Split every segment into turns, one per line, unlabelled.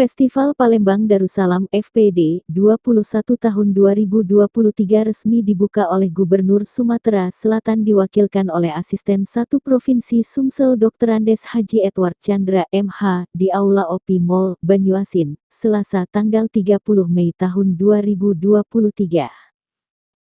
Festival Palembang Darussalam FPD 21 tahun 2023 resmi dibuka oleh Gubernur Sumatera Selatan diwakilkan oleh Asisten 1 Provinsi Sumsel Dr. Andes Haji Edward Chandra MH di Aula OPI Mall, Banyuasin, Selasa tanggal 30 Mei tahun 2023.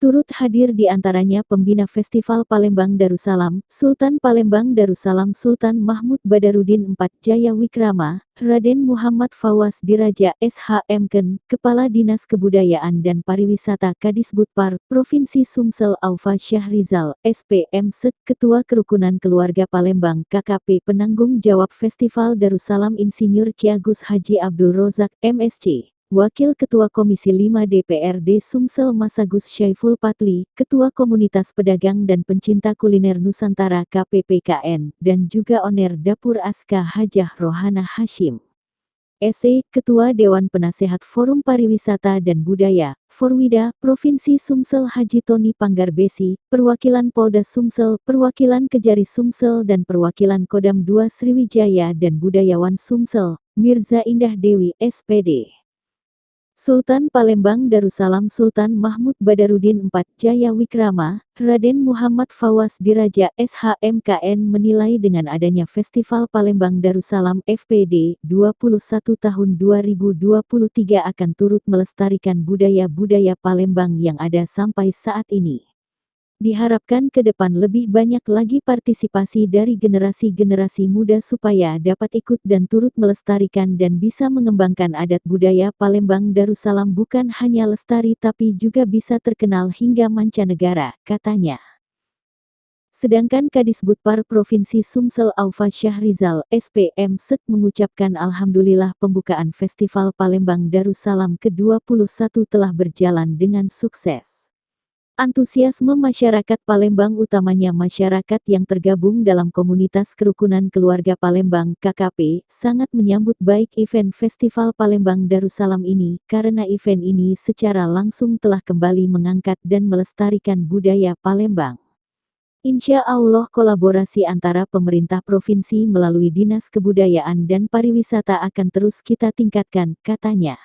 Turut hadir di antaranya pembina Festival Palembang Darussalam, Sultan Palembang Darussalam Sultan Mahmud Badarudin IV Jaya Wikrama, Raden Muhammad Fawaz Diraja SHMken, Kepala Dinas Kebudayaan dan Pariwisata Kadisbudpar, Provinsi Sumsel Aufa Syahrizal, SPM Sek, Ketua Kerukunan Keluarga Palembang KKP Penanggung Jawab Festival Darussalam Insinyur Ki Agus Haji Abdul Rozak, MSc. Wakil Ketua Komisi 5 DPRD Sumsel Masagus Syaiful Patli, Ketua Komunitas Pedagang dan Pencinta Kuliner Nusantara KPPKN, dan juga Oner Dapur Aska Hajah Rohana Hashim. SE, Ketua Dewan Penasehat Forum Pariwisata dan Budaya, Forwida, Provinsi Sumsel Haji Tony Panggarbesi, Perwakilan Polda Sumsel, Perwakilan Kejari Sumsel dan Perwakilan Kodam 2 Sriwijaya dan Budayawan Sumsel, Mirza Indah Dewi, SPD. Sultan Palembang Darussalam Sultan Mahmud Badarudin IV Jaya Wikrama, Raden Muhammad Fawaz Diraja SHMKN menilai dengan adanya Festival Palembang Darussalam FPD 21 tahun 2023 akan turut melestarikan budaya-budaya Palembang yang ada sampai saat ini. Diharapkan ke depan lebih banyak lagi partisipasi dari generasi-generasi muda supaya dapat ikut dan turut melestarikan dan bisa mengembangkan adat budaya Palembang Darussalam bukan hanya lestari tapi juga bisa terkenal hingga mancanegara, katanya. Sedangkan Kadisbudpar Provinsi Sumsel Aufa Syahrizal, SPM Sek mengucapkan Alhamdulillah pembukaan Festival Palembang Darussalam ke-21 telah berjalan dengan sukses. Antusiasme masyarakat Palembang utamanya masyarakat yang tergabung dalam komunitas kerukunan keluarga Palembang KKP sangat menyambut baik event Festival Palembang Darussalam ini karena event ini secara langsung telah kembali mengangkat dan melestarikan budaya Palembang. Insya Allah kolaborasi antara pemerintah provinsi melalui Dinas Kebudayaan dan Pariwisata akan terus kita tingkatkan, katanya.